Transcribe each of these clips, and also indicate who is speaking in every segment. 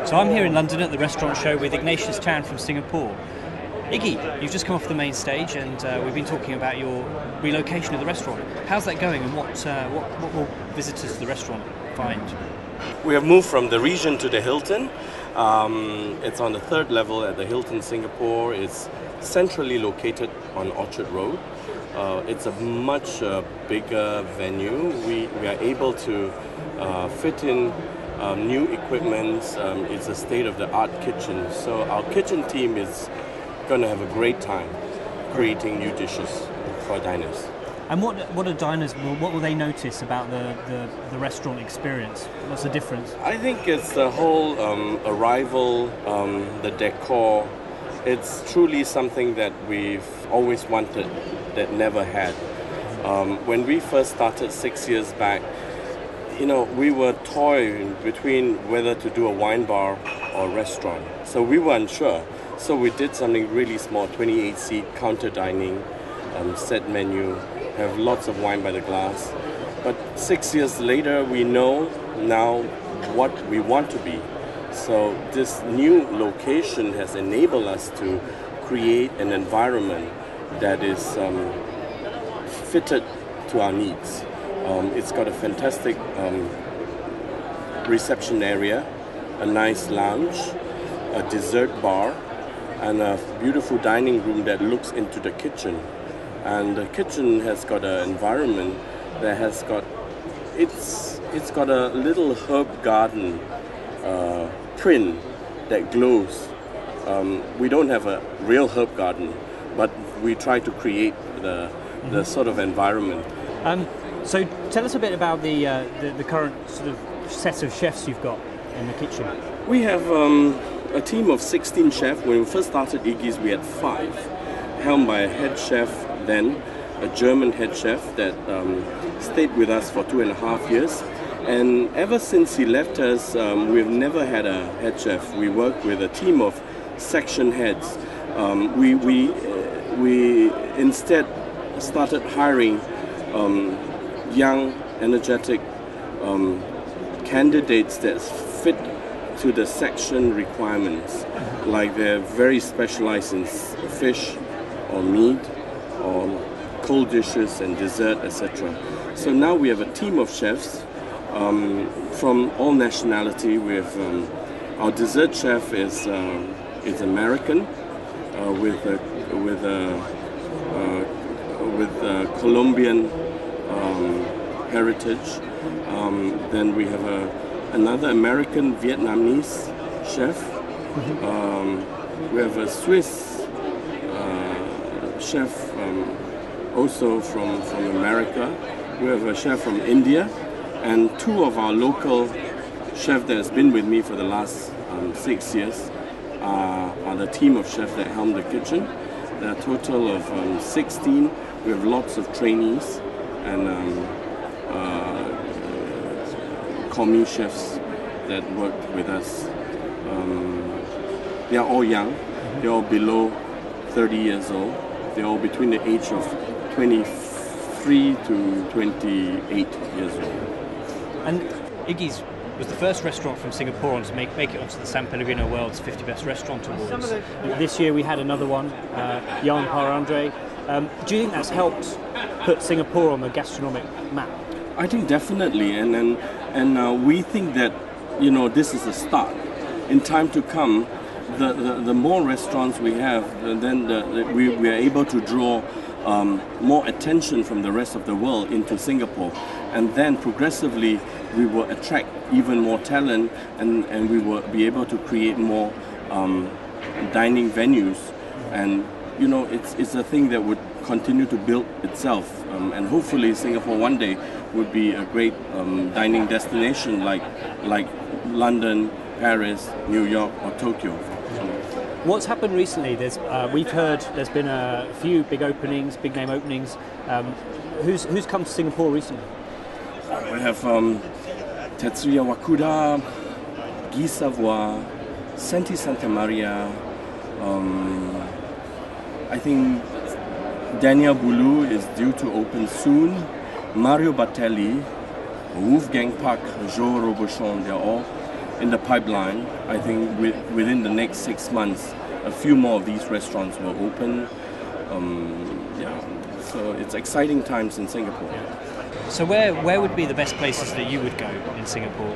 Speaker 1: So I'm here in London at the restaurant show with Ignatius from Singapore. Iggy, you've just come off the main stage and we've been talking about your relocation of the restaurant. How's that going and what will visitors to the restaurant find?
Speaker 2: We have moved from the Regent to the Hilton. It's on the third level at the Hilton Singapore. It's centrally located on Orchard Road. It's a much bigger venue. We are able to fit in new equipment. It's a state-of-the-art kitchen. So our kitchen team is going to have a great time creating new dishes for diners.
Speaker 1: And what are diners? What will they notice about the restaurant experience? What's the difference?
Speaker 2: I think it's the whole arrival, the decor. It's truly something that we've always wanted, that never had. When we first started 6 years back, we were toying between whether to do a wine bar or a restaurant. So we were unsure. So we did something really small, 28-seat counter dining, set menu, have lots of wine by the glass. But 6 years later, we know now what we want to be. So this new location has enabled us to create an environment that is fitted to our needs. It's got a fantastic reception area, a nice lounge, a dessert bar, and a beautiful dining room that looks into the kitchen. And the kitchen has got an environment that has got, it's got a little herb garden print that glows. We don't have a real herb garden, but we try to create the sort of environment.
Speaker 1: So tell us a bit about the current sort of set of chefs you've got in the kitchen.
Speaker 2: We have a team of 16 chefs. When we first started Iggy's, we had 5, helmed by a head chef then, a German head chef that stayed with us for 2.5 years. And ever since he left us, we've never had a head chef. We work with a team of section heads. We instead started hiring young, energetic candidates that fit to the section requirements. Like they're very specialized in fish or meat or cold dishes and dessert, etc. So now we have a team of chefs from all nationality. We have our dessert chef is American with Colombian heritage. Then we have another American Vietnamese chef. We have a Swiss chef also from America. We have a chef from India, and 2 of our local chefs that has been with me for the last 6 years are the team of chefs that helm the kitchen. There are a total of 16. We have lots of trainees and commis chefs that work with us. They are all young. They're all below 30 years old. They're all between the age of 23 to 28 years old. And
Speaker 1: Iggy's was the first restaurant from Singapore to make it onto the San Pellegrino World's 50 Best Restaurant Awards. This year we had another one, Jan Par Andre. Do you think that's helped put Singapore on the gastronomic map?
Speaker 2: I think definitely, and we think that this is a start. In time to come, the more restaurants we have, then we are able to draw more attention from the rest of the world into Singapore, and then progressively we will attract even more talent, and we will be able to create more dining venues, and it's a thing that would continue to build itself, and hopefully Singapore one day would be a great dining destination like London, Paris, New York or Tokyo.
Speaker 1: What's happened recently? We've heard there's been a few big name openings. Who's come to Singapore recently?
Speaker 2: We have Tetsuya Wakuda, Guy Savoy, Santi Santa Maria. I think Daniel Boulou is due to open soon. Mario Battelli, Wolfgang Park, Joe Robuchon, they're all in the pipeline. I think within the next 6 months, a few more of these restaurants will open. So it's exciting times in Singapore.
Speaker 1: So where would be the best places that you would go in Singapore?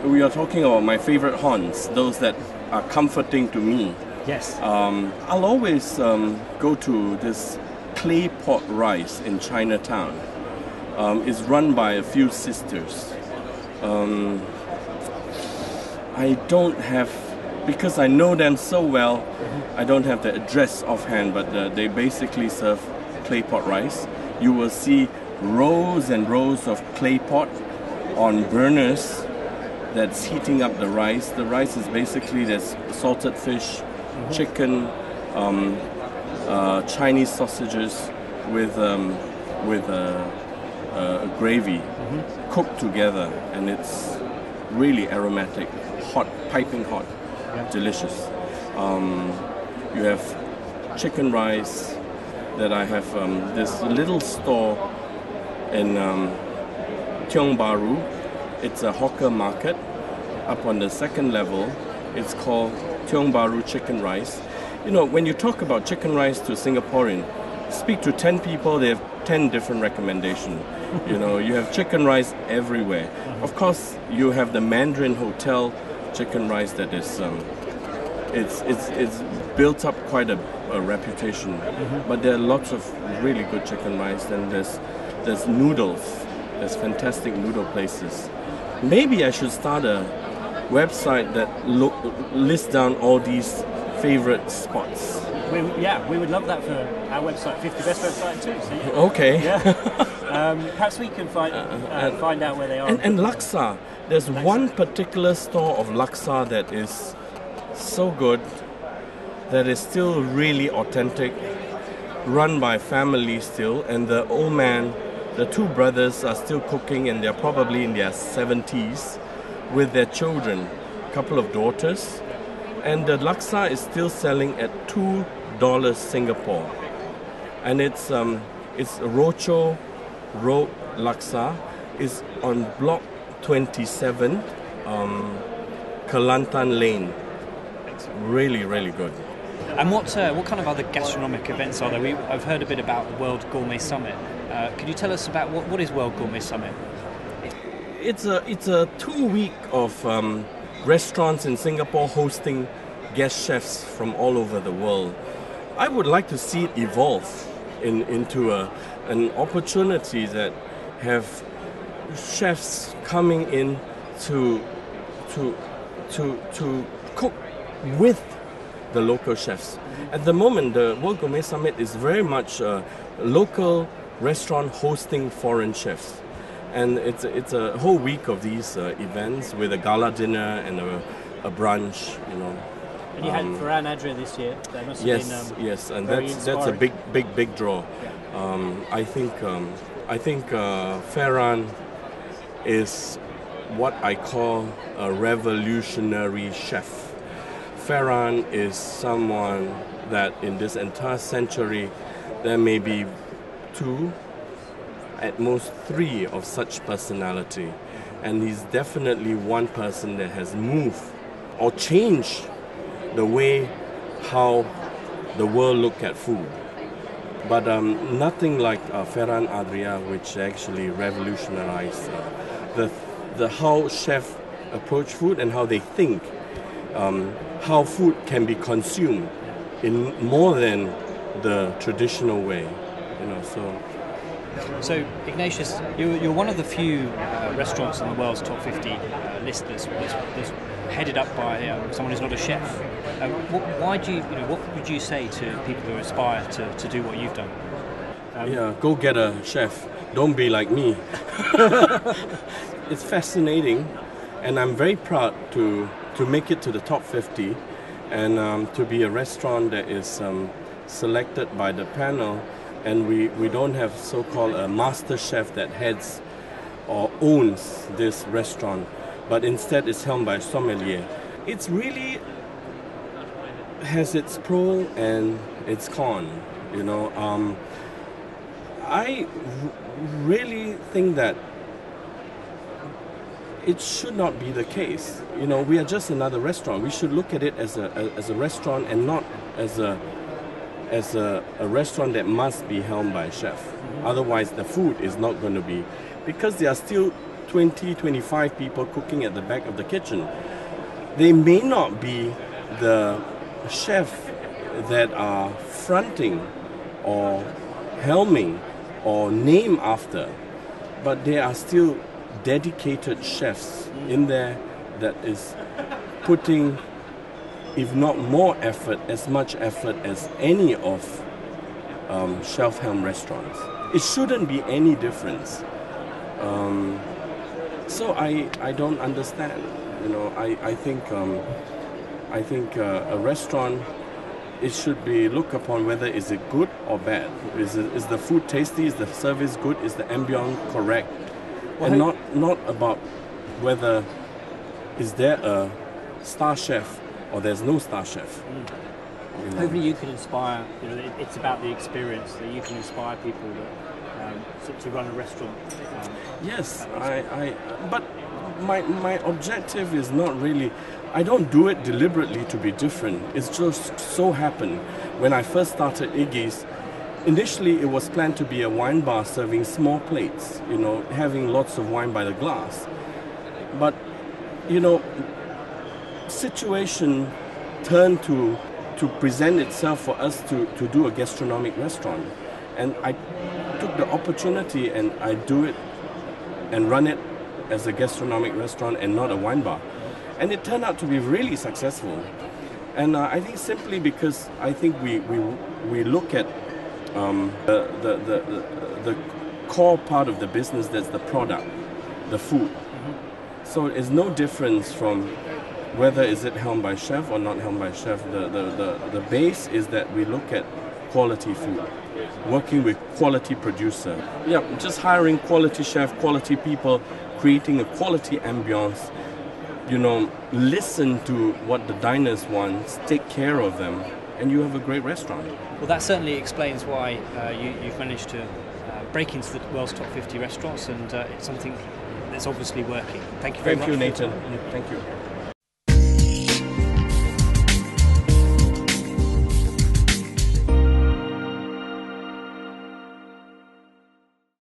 Speaker 2: We are talking about my favorite haunts, those that are comforting to me.
Speaker 1: Yes.
Speaker 2: I'll always go to this clay pot rice in Chinatown. It's run by a few sisters. I don't have, because I know them so well, I don't have the address offhand, but they basically serve clay pot rice. You will see rows and rows of clay pot on burners that's heating up the rice. The rice is basically, there's salted fish, chicken, Chinese sausages with gravy cooked together, and it's really aromatic, hot, piping hot, delicious. You have chicken rice that I have this little store in Tiong Bahru. It's a hawker market up on the second level. It's called Tiong Bahru Chicken Rice. You know, when you talk about chicken rice to Singaporean, speak to 10 people, they have 10 different recommendations. You know, you have chicken rice everywhere. Of course, you have the Mandarin Hotel chicken rice that is, it's built up quite a reputation. But there are lots of really good chicken rice, and there's noodles. There's fantastic noodle places. Maybe I should start a website that lists down all these favorite spots.
Speaker 1: We would love that for our website, 50 Best website too. So yeah.
Speaker 2: Okay.
Speaker 1: Yeah. Perhaps we can find out where they are.
Speaker 2: And laksa. There's one particular store of laksa that is so good, that is still really authentic, run by family still, and the old man, the two brothers are still cooking, and they're probably in their 70s with their children, a couple of daughters, and the laksa is still selling at $2 Singapore, and it's Rochor Road laksa. Is on block 27, Kelantan Lane. It's really, really good.
Speaker 1: And what kind of other gastronomic events are there? I've heard a bit about the World Gourmet Summit. Could you tell us about what is World Gourmet Summit?
Speaker 2: It's a 2 week of restaurants in Singapore hosting guest chefs from all over the world. I would like to see it evolve into an opportunity that have chefs coming in to cook with the local chefs. At the moment, the World Gourmet Summit is very much a local restaurant hosting foreign chefs. And it's a whole week of these events with a gala dinner and a brunch, you know.
Speaker 1: And you had Ferran Adria this year. That must have been
Speaker 2: yes, and that's a big draw. Yeah. I think Ferran is what I call a revolutionary chef. Ferran is someone that in this entire century there may be 2, at most 3 of such personality, and he's definitely one person that has moved or changed the way how the world look at food. But nothing like Ferran Adria, which actually revolutionized the how chefs approach food and how they think, how food can be consumed in more than the traditional way, you know.
Speaker 1: So Ignatius, you're one of the few restaurants in the world's top 50 list that's headed up by someone who's not a chef. What would you say to people who aspire to do what you've done?
Speaker 2: Go get a chef. Don't be like me. It's fascinating, and I'm very proud to make it to the top 50, and to be a restaurant that is selected by the panel. And we don't have so-called a master chef that heads or owns this restaurant, but instead it's helmed by a sommelier. It's really has its pro and its con, you know. I really think that it should not be the case. You know, we are just another restaurant. We should look at it as a restaurant and not as a restaurant that must be helmed by a chef. Otherwise, the food is not going to be, because there are still 20, 25 people cooking at the back of the kitchen. They may not be the chef that are fronting or helming or named after, but there are still dedicated chefs in there that is putting, if not more effort, as much effort as any of chef-helm restaurants. It shouldn't be any difference. So I don't understand. You know, I think a restaurant, it should be looked upon whether is it good or bad. Is the food tasty? Is the service good? Is the ambience correct? Well, and not about whether is there a star chef or there's no star chef.
Speaker 1: You know. Hopefully you can inspire. You know, it's about the experience that you can inspire people to run a restaurant.
Speaker 2: Yes, but my objective is not really. I don't do it deliberately to be different. It's just so happened when I first started Iggy's. Initially, it was planned to be a wine bar serving small plates, you know, having lots of wine by the glass. But, you know, situation turned to present itself for us to do a gastronomic restaurant. And I took the opportunity and I do it and run it as a gastronomic restaurant and not a wine bar. And it turned out to be really successful. And I think simply because I think we look at the core part of the business, that's the product, the food. So it's no difference from whether is it helmed by chef or not helmed by chef. The base is that we look at quality food, working with quality producer. Yeah, just hiring quality chef, quality people, creating a quality ambience. You know, listen to what the diners want, take care of them, and you have a great restaurant.
Speaker 1: Well, that certainly explains why you've managed to break into the world's top 50 restaurants, and it's something that's obviously working. Thank you very much.
Speaker 2: Thank you, Nathan. Thank you.